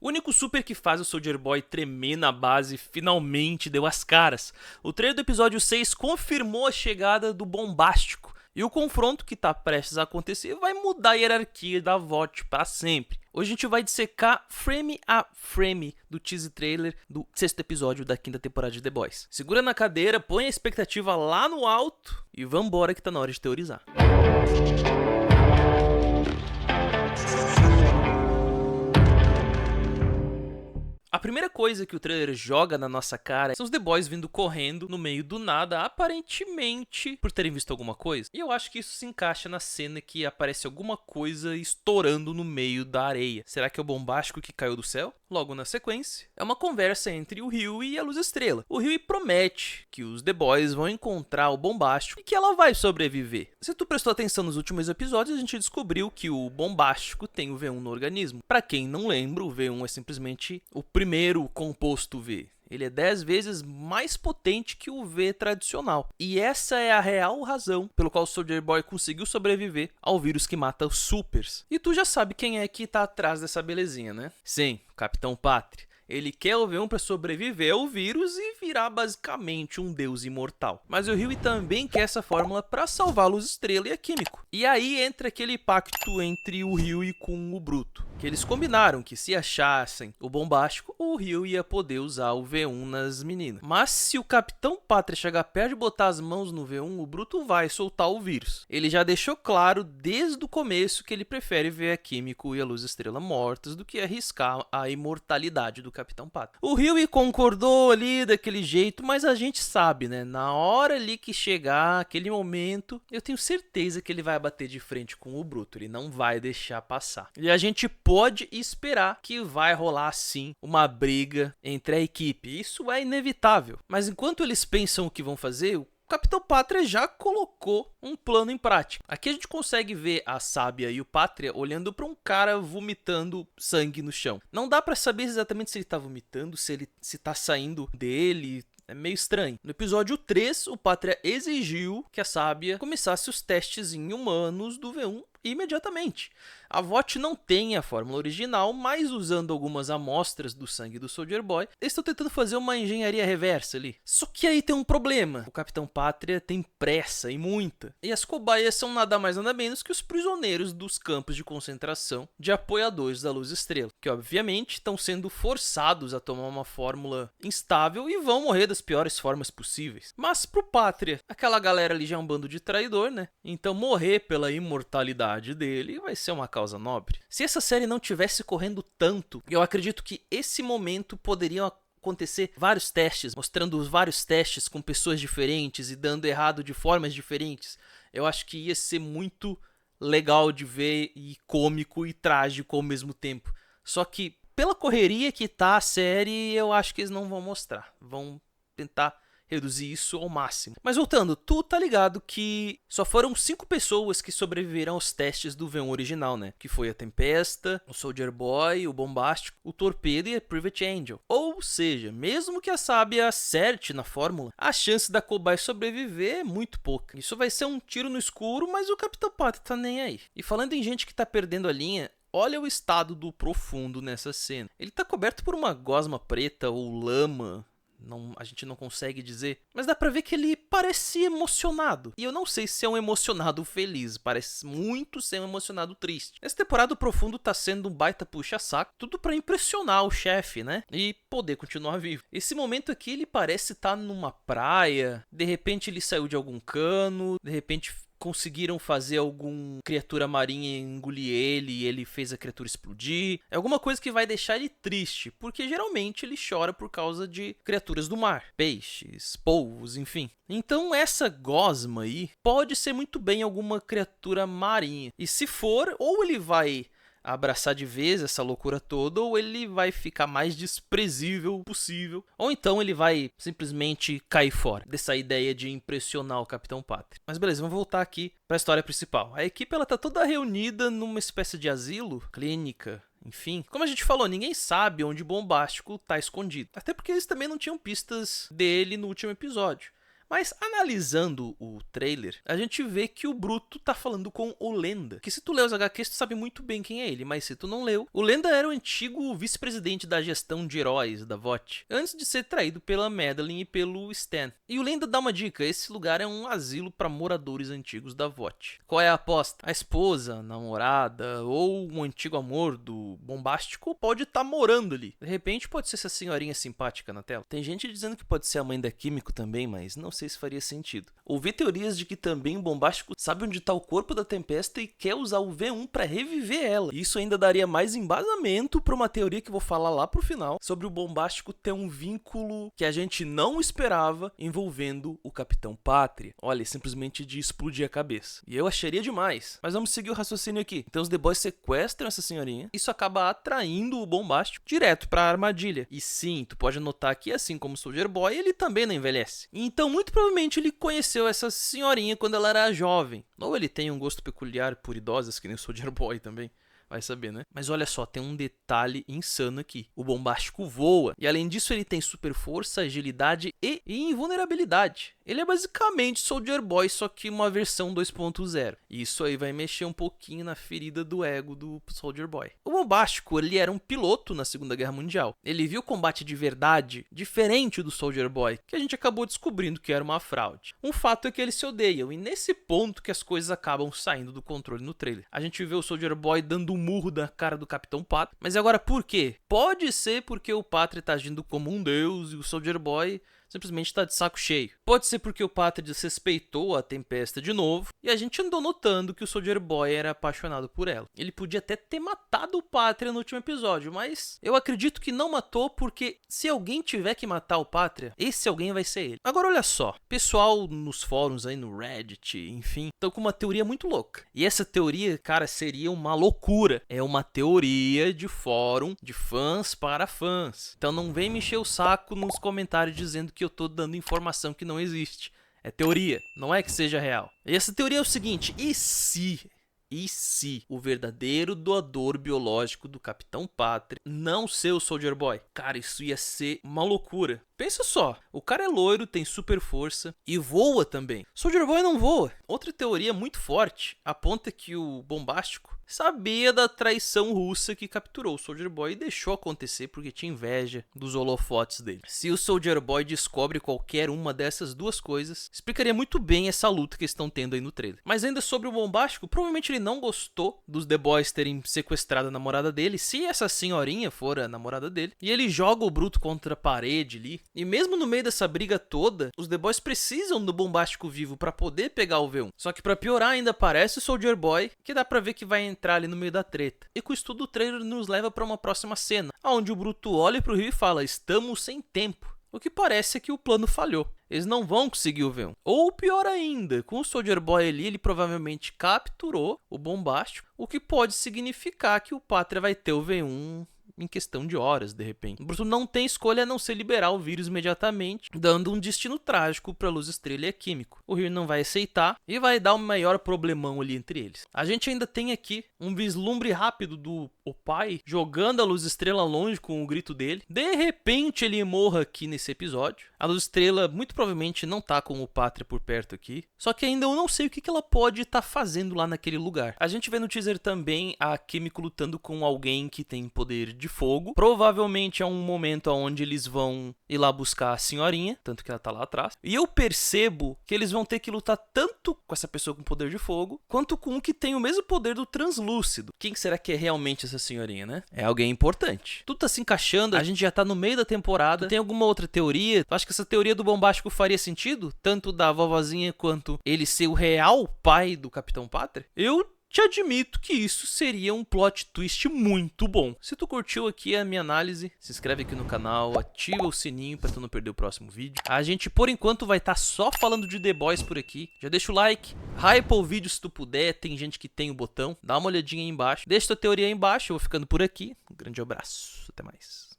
O único super que faz o Soldier Boy tremer na base finalmente deu as caras. O trailer do episódio 6 confirmou a chegada do bombástico. E o confronto que tá prestes a acontecer vai mudar a hierarquia da VOT para sempre. Hoje a gente vai dissecar frame a frame do teaser trailer do 6º episódio da 5ª temporada de The Boys. Segura na cadeira, põe a expectativa lá no alto e vambora que tá na hora de teorizar. A primeira coisa que o trailer joga na nossa cara são os The Boys vindo correndo no meio do nada, aparentemente por terem visto alguma coisa. E eu acho que isso se encaixa na cena que aparece alguma coisa estourando no meio da areia. Será que é o bombástico que caiu do céu? Logo na sequência, é uma conversa entre o Hughie e a Luz Estrela. O Hughie promete que os The Boys vão encontrar o bombástico e que ela vai sobreviver. Se tu prestou atenção nos últimos episódios, a gente descobriu que o bombástico tem o V1 no organismo. Pra quem não lembra, o V1 é simplesmente o primeiro composto V. Ele é 10 vezes mais potente que o V tradicional. E essa é a real razão pelo qual o Soldier Boy conseguiu sobreviver ao vírus que mata os supers. E tu já sabe quem é que tá atrás dessa belezinha, né? Sim, o Capitão Pátria. Ele quer o V1 para sobreviver ao vírus e virar basicamente um deus imortal. Mas o Hughie também quer essa fórmula para salvar a Luz Estrela e a Químico. E aí entra aquele pacto entre o Hughie com o Bruto. Que eles combinaram que se achassem o bombástico, o Hughie ia poder usar o V1 nas meninas. Mas se o Capitão Pátria chegar perto de botar as mãos no V1, o Bruto vai soltar o vírus. Ele já deixou claro desde o começo que ele prefere ver a Químico e a Luz Estrela mortas do que arriscar a imortalidade do Capitão Pátria. O Hughie concordou ali daquele jeito, mas a gente sabe, né? Na hora ali que chegar aquele momento, eu tenho certeza que ele vai bater de frente com o Bruto. Ele não vai deixar passar. E a gente pode esperar que vai rolar sim uma briga entre a equipe. Isso é inevitável. Mas enquanto eles pensam o que vão fazer, o Capitão Pátria já colocou um plano em prática. Aqui a gente consegue ver a Sábia e o Pátria olhando para um cara vomitando sangue no chão. Não dá para saber exatamente se ele tá vomitando, se tá saindo dele. É meio estranho. No episódio 3, o Pátria exigiu que a Sábia começasse os testes em humanos do V1 imediatamente. A VOT não tem a fórmula original, mas usando algumas amostras do sangue do Soldier Boy, eles estão tentando fazer uma engenharia reversa ali. Só que aí tem um problema. O Capitão Pátria tem pressa e muita. E as cobaias são nada mais nada menos que os prisioneiros dos campos de concentração de apoiadores da Luz Estrela, que obviamente estão sendo forçados a tomar uma fórmula instável e vão morrer das piores formas possíveis. Mas pro Pátria, aquela galera ali já é um bando de traidor, né? Então morrer pela imortalidade dele vai ser uma causa nobre. Se essa série não tivesse correndo tanto, eu acredito que esse momento poderia acontecer vários testes, mostrando vários testes com pessoas diferentes e dando errado de formas diferentes. Eu acho que ia ser muito legal de ver e cômico e trágico ao mesmo tempo. Só que pela correria que tá a série, eu acho que eles não vão mostrar. Vão tentar reduzir isso ao máximo. Mas voltando, tu tá ligado que só foram 5 pessoas que sobreviveram aos testes do V1 original, né? Que foi a Tempesta, o Soldier Boy, o Bombástico, o Torpedo e a Private Angel. Ou seja, mesmo que a Sábia acerte na fórmula, a chance da cobaia sobreviver é muito pouca. Isso vai ser um tiro no escuro, mas o Capitão Pátria tá nem aí. E falando em gente que tá perdendo a linha, olha o estado do Profundo nessa cena. Ele tá coberto por uma gosma preta ou lama. A gente não consegue dizer, mas dá pra ver que ele parece emocionado. E eu não sei se é um emocionado feliz, parece muito ser um emocionado triste. Essa temporada o Profundo tá sendo um baita puxa-saco, tudo pra impressionar o chefe, né? E poder continuar vivo. Esse momento aqui ele parece estar numa praia, de repente ele saiu de algum cano, de repente conseguiram fazer alguma criatura marinha engolir ele e ele fez a criatura explodir. É alguma coisa que vai deixar ele triste, porque geralmente ele chora por causa de criaturas do mar, peixes, polvos, enfim. Então essa gosma aí pode ser muito bem alguma criatura marinha. E se for, ou ele vai abraçar de vez essa loucura toda, ou ele vai ficar mais desprezível possível, ou então ele vai simplesmente cair fora dessa ideia de impressionar o Capitão Pátria. Mas beleza, vamos voltar aqui para a história principal. A equipe ela tá toda reunida numa espécie de asilo, clínica, enfim. Como a gente falou, ninguém sabe onde o Bombástico tá escondido. Até porque eles também não tinham pistas dele no último episódio. Mas analisando o trailer, a gente vê que o Bruto tá falando com o Lenda, que se tu lê os HQs tu sabe muito bem quem é ele, mas se tu não leu, o Lenda era o antigo vice-presidente da gestão de heróis da VOT, antes de ser traído pela Madeline e pelo Stan. E o Lenda dá uma dica, esse lugar é um asilo para moradores antigos da VOT. Qual é a aposta? A esposa, a namorada ou um antigo amor do Bombástico pode estar morando ali. De repente pode ser essa senhorinha simpática na tela. Tem gente dizendo que pode ser a mãe da Químico também, mas não sei se faria sentido. Ouvi teorias de que também o Bombástico sabe onde está o corpo da Tempesta e quer usar o V1 para reviver ela. E isso ainda daria mais embasamento para uma teoria que eu vou falar lá pro final, sobre o Bombástico ter um vínculo que a gente não esperava envolvendo o Capitão Pátria. Olha, simplesmente de explodir a cabeça. E eu acharia demais. Mas vamos seguir o raciocínio aqui. Então os The Boys sequestram essa senhorinha. Isso acaba atraindo o Bombástico direto para a armadilha. E sim, tu pode notar que assim como o Soldier Boy, ele também não envelhece. Então muito provavelmente ele conheceu essa senhorinha quando ela era jovem. Ou ele tem um gosto peculiar por idosas, que nem o Soldier Boy também. Vai saber, né? Mas olha só, tem um detalhe insano aqui. O Bombástico voa. E além disso, ele tem super força, agilidade e invulnerabilidade. Ele é basicamente Soldier Boy, só que uma versão 2.0. E isso aí vai mexer um pouquinho na ferida do ego do Soldier Boy. O Bombástico, ele era um piloto na Segunda Guerra Mundial. Ele viu combate de verdade, diferente do Soldier Boy, que a gente acabou descobrindo que era uma fraude. Um fato é que eles se odeiam, e nesse ponto que as coisas acabam saindo do controle no trailer. A gente vê o Soldier Boy dando um murro da cara do Capitão Pátria. Mas agora por quê? Pode ser porque o Pátria tá agindo como um deus e o Soldier Boy simplesmente tá de saco cheio. Pode ser porque o Pátria desrespeitou a Tempesta de novo e a gente andou notando que o Soldier Boy era apaixonado por ela. Ele podia até ter matado o Pátria no último episódio, mas eu acredito que não matou porque se alguém tiver que matar o Pátria, esse alguém vai ser ele. Agora olha só, pessoal nos fóruns aí no Reddit, enfim, estão com uma teoria muito louca. E essa teoria, cara, seria uma loucura. É uma teoria de fórum de fãs para fãs. Então não vem me encher o saco nos comentários dizendo que eu tô dando informação que não existe. É teoria, não é que seja real. E essa teoria é o seguinte, e se o verdadeiro doador biológico do Capitão Pátria não ser o Soldier Boy? Cara, isso ia ser uma loucura. Pensa só, o cara é loiro, tem super força e voa também. Soldier Boy não voa. Outra teoria muito forte aponta que o Bombástico sabia da traição russa que capturou o Soldier Boy e deixou acontecer porque tinha inveja dos holofotes dele. Se o Soldier Boy descobre qualquer uma dessas duas coisas, explicaria muito bem essa luta que estão tendo aí no trailer. Mas ainda sobre o Bombástico, provavelmente ele não gostou dos The Boys terem sequestrado a namorada dele, se essa senhorinha for a namorada dele, e ele joga o Bruto contra a parede ali. E mesmo no meio dessa briga toda, os The Boys precisam do Bombástico vivo pra poder pegar o V1. Só que pra piorar ainda aparece o Soldier Boy, que dá pra ver que vai entrar ali no meio da treta. E com isso tudo o trailer nos leva pra uma próxima cena, onde o Bruto olha pro Rio e fala, estamos sem tempo. O que parece é que o plano falhou. Eles não vão conseguir o V1. Ou pior ainda, com o Soldier Boy ali, ele provavelmente capturou o Bombástico, o que pode significar que o Pátria vai ter o V1 em questão de horas, de repente. O Bruto não tem escolha a não ser liberar o vírus imediatamente, dando um destino trágico para Luz Estrela e a Químico. O Rio não vai aceitar e vai dar um maior problemão ali entre eles. A gente ainda tem aqui um vislumbre rápido do o pai jogando a Luz Estrela longe com o grito dele. De repente ele morra aqui nesse episódio. A Luz Estrela muito provavelmente não tá com o Pátria por perto aqui. Só que ainda eu não sei o que ela pode estar fazendo lá naquele lugar. A gente vê no teaser também a Químico lutando com alguém que tem poder de fogo. Provavelmente é um momento onde eles vão ir lá buscar a senhorinha, tanto que ela tá lá atrás. E eu percebo que eles vão ter que lutar tanto com essa pessoa com poder de fogo, quanto com um que tem o mesmo poder do translúcido. Quem será que é realmente essa senhorinha, né? É alguém importante. Tudo tá se encaixando, a gente já tá no meio da temporada. Tem alguma outra teoria? Tu acha que essa teoria do Bombástico faria sentido? Tanto da vovozinha quanto ele ser o real pai do Capitão Pátria? Eu te admito que isso seria um plot twist muito bom. Se tu curtiu aqui a minha análise, se inscreve aqui no canal, ativa o sininho pra tu não perder o próximo vídeo. A gente, por enquanto, vai estar só falando de The Boys por aqui. Já deixa o like, hypa o vídeo se tu puder, tem gente que tem o botão. Dá uma olhadinha aí embaixo. Deixa tua teoria aí embaixo, eu vou ficando por aqui. Um grande abraço, até mais.